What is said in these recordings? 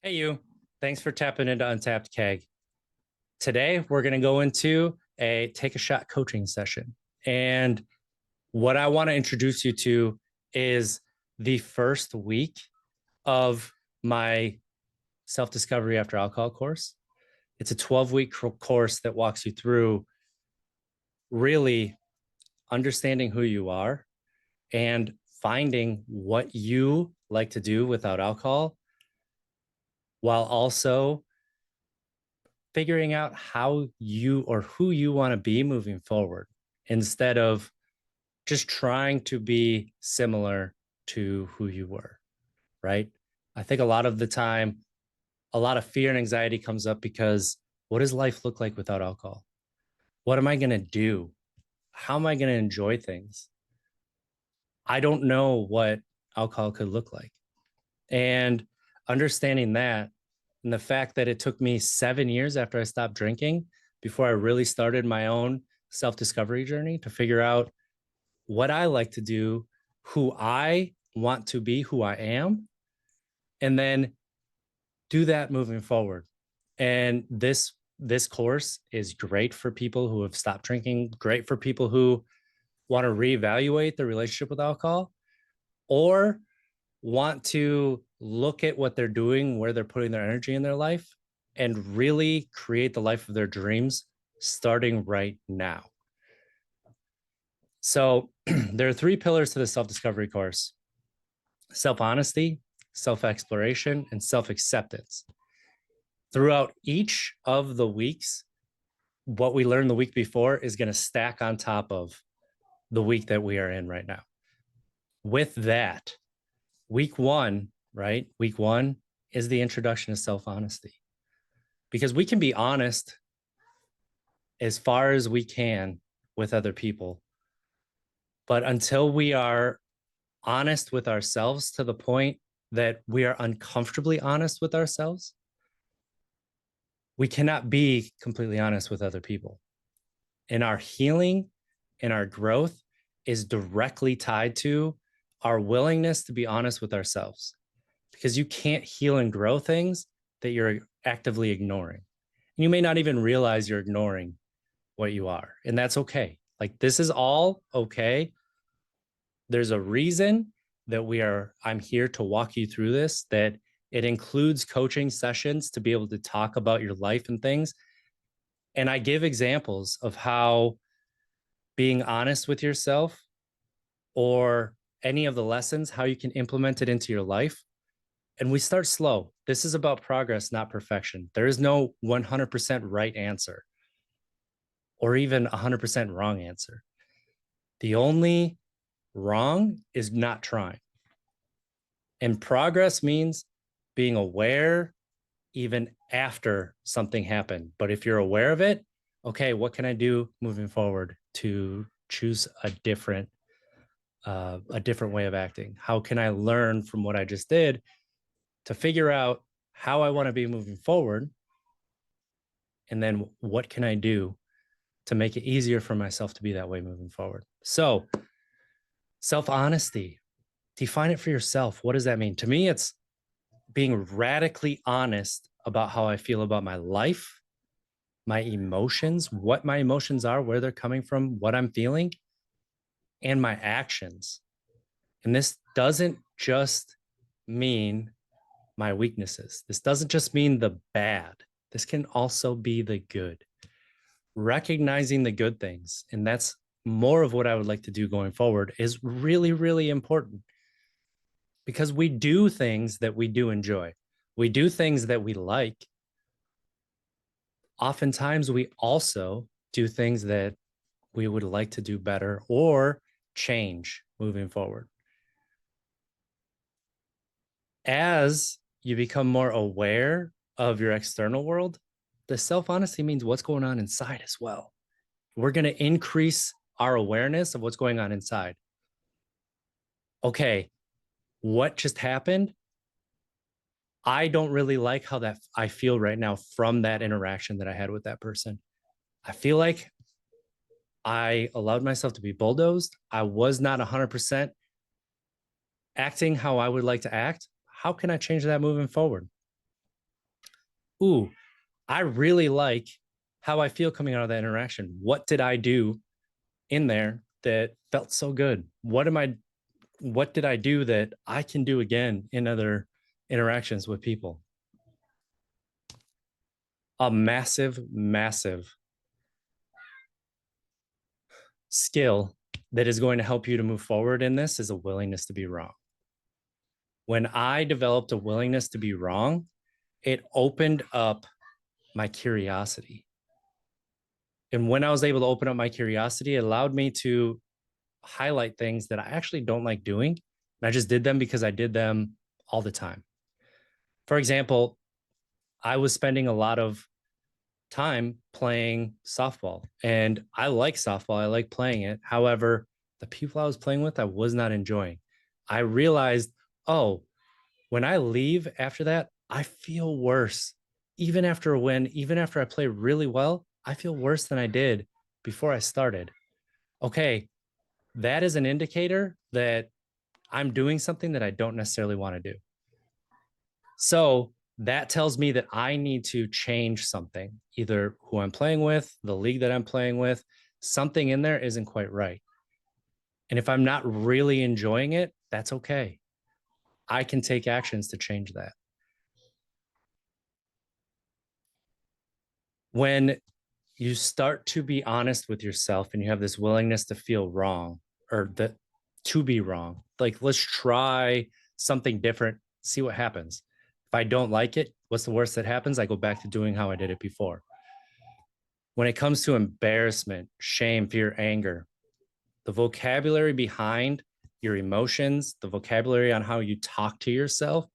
Hey, you. Thanks for tapping into Untapped Keg. Today, we're going to go into a take a shot coaching session. And what I want to introduce you to is the first week of my self discovery after alcohol course. It's a 12-week course that walks you through really understanding who you are and finding what you like to do without alcohol, while also figuring out how you or who you want to be moving forward instead of just trying to be similar to who you were, right? I think a lot of the time, a lot of fear and anxiety comes up because what does life look like without alcohol? What am I going to do? How am I going to enjoy things? I don't know what alcohol could look like. And understanding that and the fact that it took me 7 years after I stopped drinking before I really started my own self discovery journey to figure out what I like to do, who I want to be, who I am, and then do that moving forward. And this course is great for people who have stopped drinking, great for people who want to reevaluate their relationship with alcohol or want to look at what they're doing, where they're putting their energy in their life, and really create the life of their dreams starting right now. So there are three pillars to the self-discovery course: self-honesty, self-exploration, and self-acceptance. Throughout each of the weeks, what we learned the week before is going to stack on top of the week that we are in right now. With that, week one, right? Week one is the introduction to self-honesty, because we can be honest as far as we can with other people. But until we are honest with ourselves to the point that we are uncomfortably honest with ourselves, we cannot be completely honest with other people. And our healing and our growth is directly tied to our willingness to be honest with ourselves, because you can't heal and grow things that you're actively ignoring. And you may not even realize you're ignoring what you are. And that's okay. Like, this is all okay. There's a reason that I'm here to walk you through this, that it includes coaching sessions to be able to talk about your life and things. And I give examples of how being honest with yourself or any of the lessons, how you can implement it into your life. And we start slow. This is about progress, not perfection. There is no 100% right answer or even 100% wrong answer. The only wrong is not trying. And progress means being aware even after something happened. But if you're aware of it, okay, what can I do moving forward to choose a different way of acting? How can I learn from what I just did to figure out how I want to be moving forward? And then what can I do to make it easier for myself to be that way moving forward? So, self-honesty, define it for yourself. What does that mean? To me, it's being radically honest about how I feel about my life, my emotions, what my emotions are, where they're coming from, what I'm feeling, and my actions. And this doesn't just mean my weaknesses. This doesn't just mean the bad. This can also be the good. Recognizing the good things. And that's more of what I would like to do going forward, is really, really important, because we do things that we do enjoy. We do things that we like. Oftentimes, we also do things that we would like to do better or change moving forward. As you become more aware of your external world, the self-honesty means what's going on inside as well. We're going to increase our awareness of what's going on inside. Okay, what just happened? I don't really like how that I feel right now from that interaction that I had with that person. I feel like I allowed myself to be bulldozed. I was not 100% acting how I would like to act. How can I change that moving forward? ooh, I really like how I feel coming out of that interaction. What did I do in there that felt so good? What did I do that I can do again in other interactions with people? A massive, massive skill that is going to help you to move forward in this is a willingness to be wrong. When I developed a willingness to be wrong, it opened up my curiosity. And when I was able to open up my curiosity, it allowed me to highlight things that I actually don't like doing. And I just did them because I did them all the time. For example, I was spending a lot of time playing softball, and I like softball. I like playing it. However, the people I was playing with, I was not enjoying. I realized, oh, when I leave after that, I feel worse. Even after a win, even after I play really well, I feel worse than I did before I started. Okay, that is an indicator that I'm doing something that I don't necessarily want to do. So that tells me that I need to change something, either who I'm playing with, the league that I'm playing with, something in there isn't quite right. And if I'm not really enjoying it, that's okay. I can take actions to change that. When you start to be honest with yourself and you have this willingness to feel wrong or that to be wrong, like let's try something different, see what happens. If I don't like it, what's the worst that happens? I go back to doing how I did it before. When it comes to embarrassment, shame, fear, anger, the vocabulary behind your emotions, the vocabulary on how you talk to yourself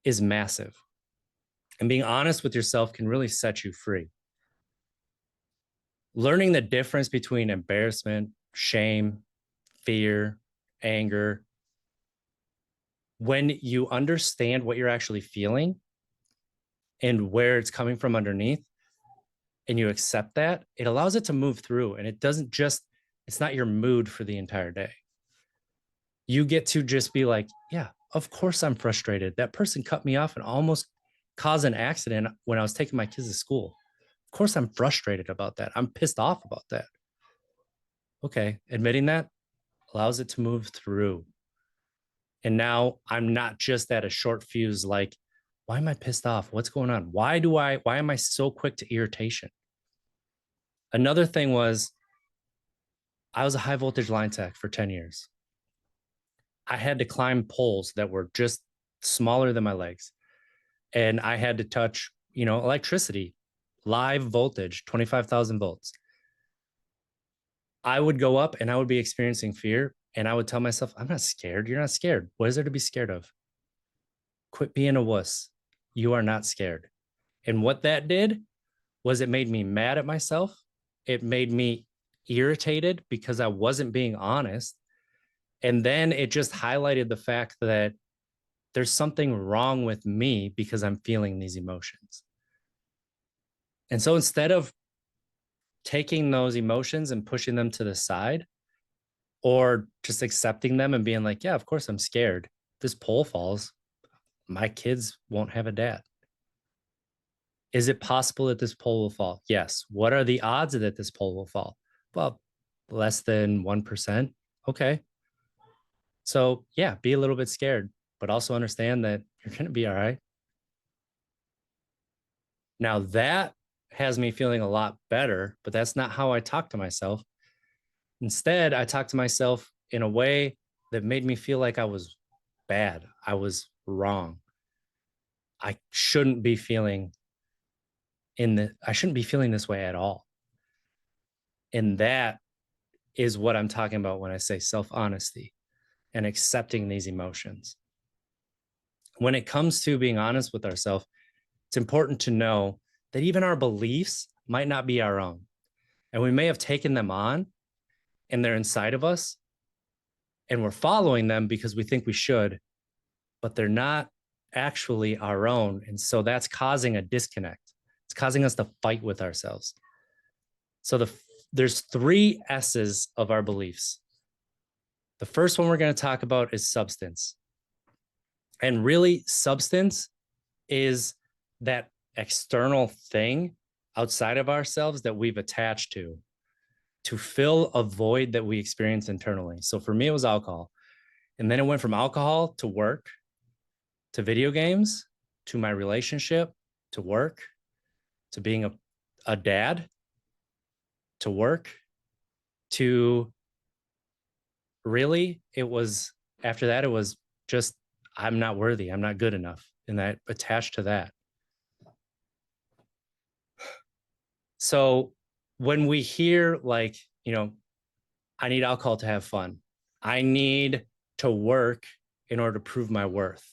is massive. And being honest with yourself can really set you free. Learning the difference between embarrassment, shame, fear, anger, when you understand what you're actually feeling and where it's coming from underneath, and you accept that, it allows it to move through. And it doesn't just, it's not your mood for the entire day. You get to just be like, yeah, of course I'm frustrated. That person cut me off and almost caused an accident when I was taking my kids to school. Of course I'm frustrated about that. I'm pissed off about that. Okay, admitting that allows it to move through. And now I'm not just at a short fuse, like, why am I pissed off? What's going on? Why am I so quick to irritation? Another thing was I was a high voltage line tech for 10 years. I had to climb poles that were just smaller than my legs. And I had to touch, electricity, live voltage, 25,000 volts. I would go up and I would be experiencing fear. And I would tell myself, I'm not scared. You're not scared. What is there to be scared of? Quit being a wuss. You are not scared. And what that did was it made me mad at myself. It made me irritated because I wasn't being honest. And then it just highlighted the fact that there's something wrong with me because I'm feeling these emotions. And so instead of taking those emotions and pushing them to the side or just accepting them and being like, yeah, of course I'm scared. This pole falls. My kids won't have a dad. Is it possible that this pole will fall? Yes. What are the odds that this pole will fall? Well, less than 1%. Okay. So, yeah, be a little bit scared, but also understand that you're going to be all right. Now, that has me feeling a lot better, but that's not how I talk to myself. Instead, I talk to myself in a way that made me feel like I was bad. I was wrong. I shouldn't be feeling I shouldn't be feeling this way at all. And that is what I'm talking about when I say self-honesty and accepting these emotions. When it comes to being honest with ourselves, it's important to know that even our beliefs might not be our own. And we may have taken them on and they're inside of us and we're following them because we think we should, but they're not actually our own. And so that's causing a disconnect. It's causing us to fight with ourselves. So there's 3 S's of our beliefs. The first one we're going to talk about is substance. And really, substance is that external thing outside of ourselves that we've attached to fill a void that we experience internally. So for me, it was alcohol. And then it went from alcohol to work, to video games, to my relationship, to work, to being a dad, to work, to really, it was after that, it was just, I'm not worthy. I'm not good enough. And that attached to that. So when we hear like, I need alcohol to have fun, I need to work in order to prove my worth,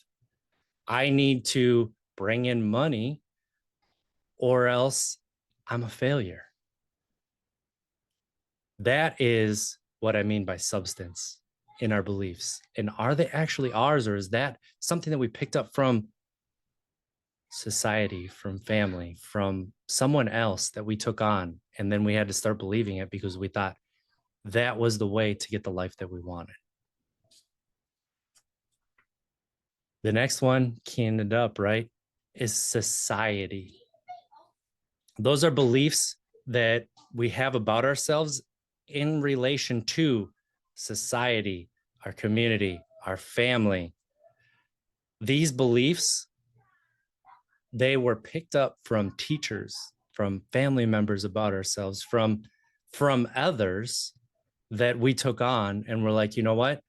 I need to bring in money or else I'm a failure. That is what I mean by substance in our beliefs. And are they actually ours, or is that something that we picked up from society, from family, from someone else that we took on? And then we had to start believing it because we thought that was the way to get the life that we wanted. The next one, keying it up, right, is society. Those are beliefs that we have about ourselves in relation to society, our community, our family. These beliefs, they were picked up from teachers, from family members about ourselves, from others that we took on and we're like, you know what?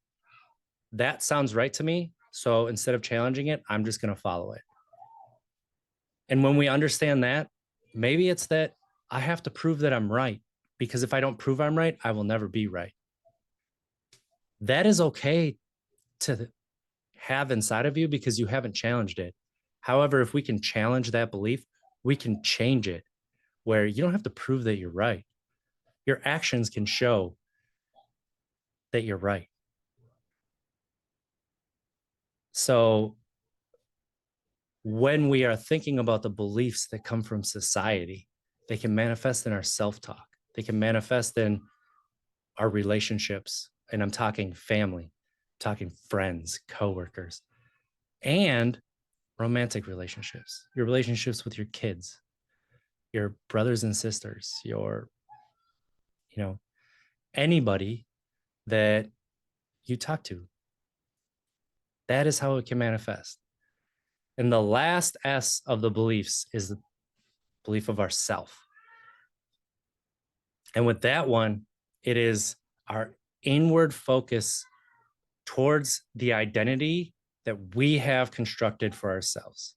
That sounds right to me. So instead of challenging it, I'm just going to follow it. And when we understand that, maybe it's that I have to prove that I'm right, because if I don't prove I'm right, I will never be right. That is okay to have inside of you because you haven't challenged it. However, if we can challenge that belief, we can change it where you don't have to prove that you're right. Your actions can show that you're right. So when we are thinking about the beliefs that come from society, they can manifest in our self-talk. They can manifest in our relationships. And I'm talking family, I'm talking friends, coworkers, and romantic relationships, your relationships with your kids, your brothers and sisters, your, anybody that you talk to. That is how it can manifest. And the last S of the beliefs is the belief of ourself. And with that one, it is our inward focus towards the identity that we have constructed for ourselves.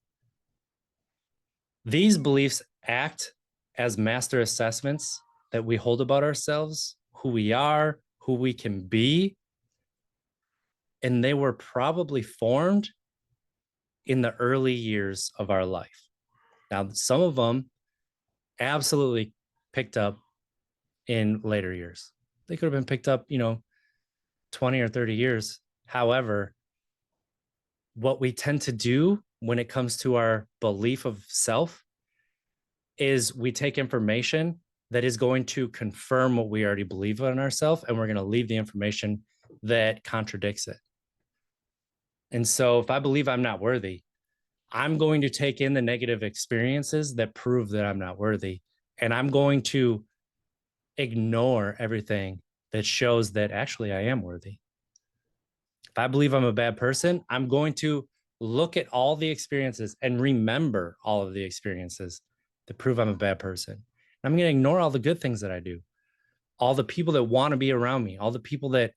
These beliefs act as master assessments that we hold about ourselves, who we are, who we can be. And they were probably formed in the early years of our life. Now, some of them absolutely picked up in later years. They could have been picked up, 20 or 30 years. However, what we tend to do when it comes to our belief of self is we take information that is going to confirm what we already believe in ourselves, and we're going to leave the information that contradicts it. And so if I believe I'm not worthy, I'm going to take in the negative experiences that prove that I'm not worthy. And I'm going to ignore everything that shows that actually I am worthy. If I believe I'm a bad person, I'm going to look at all the experiences and remember all of the experiences that prove I'm a bad person. And I'm going to ignore all the good things that I do, all the people that want to be around me, all the people that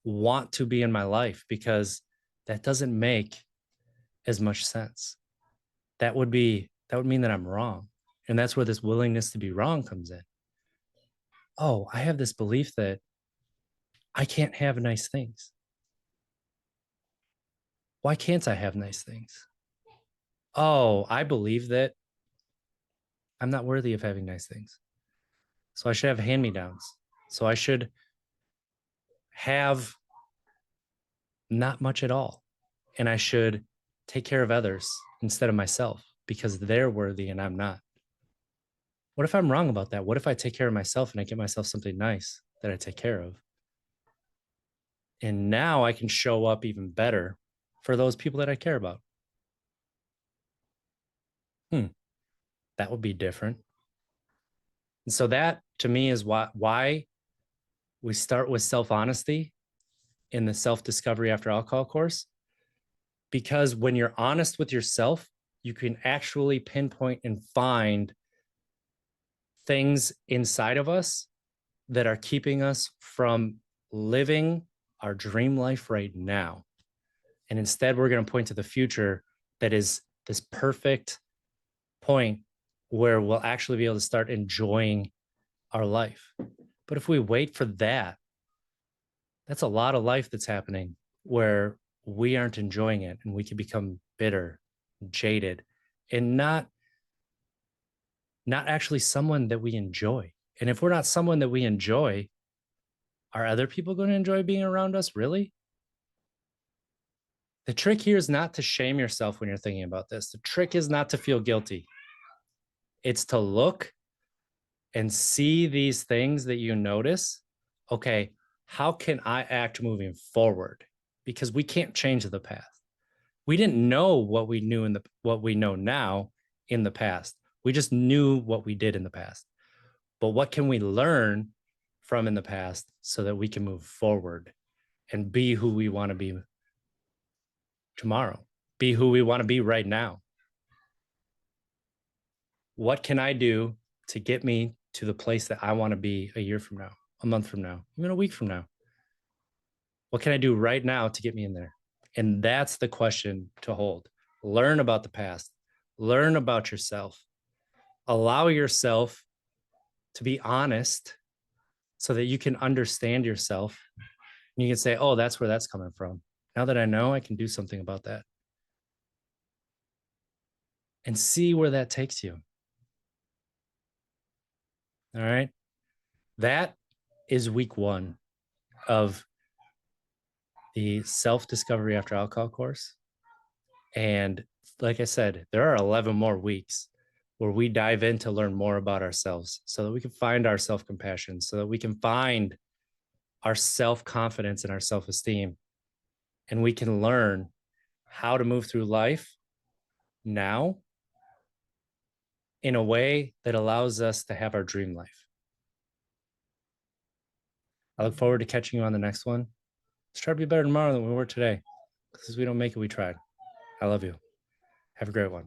want to be in my life, because that doesn't make as much sense. That would mean that I'm wrong. And that's where this willingness to be wrong comes in. Oh, I have this belief that I can't have nice things. Why can't I have nice things? Oh, I believe that I'm not worthy of having nice things. So I should have hand-me-downs. So I should have not much at all. And I should take care of others instead of myself because they're worthy and I'm not. What if I'm wrong about that? What if I take care of myself and I get myself something nice that I take care of? And now I can show up even better for those people that I care about. That would be different. And so that to me is why we start with self-honesty in the self-discovery after alcohol course. Because when you're honest with yourself, you can actually pinpoint and find things inside of us that are keeping us from living our dream life right now. And instead, we're going to point to the future that is this perfect point where we'll actually be able to start enjoying our life. But if we wait for that, that's a lot of life that's happening where we aren't enjoying it, and we can become bitter, jaded, and not actually someone that we enjoy. And if we're not someone that we enjoy, are other people going to enjoy being around us? Really? The trick here is not to shame yourself when you're thinking about this. The trick is not to feel guilty. It's to look and see these things that you notice. Okay, how can I act moving forward? Because we can't change the past. We didn't know what we knew in what we know now in the past. We just knew what we did in the past. But what can we learn from in the past so that we can move forward and be who we want to be tomorrow, be who we want to be right now? What can I do to get me to the place that I want to be a year from now, a month from now, even a week from now? What can I do right now to get me in there? And that's the question to hold. Learn about the past, learn about yourself, allow yourself to be honest so that you can understand yourself. And you can say, oh, that's where that's coming from. Now that I know, I can do something about that. And see where that takes you. All right. That is week 1 of the self-discovery after alcohol course. And like I said, there are 11 more weeks where we dive in to learn more about ourselves so that we can find our self-compassion, so that we can find our self-confidence and our self-esteem. And we can learn how to move through life now in a way that allows us to have our dream life. I look forward to catching you on the next one. Let's try to be better tomorrow than we were today. Because we don't make it, we tried. I love you. Have a great one.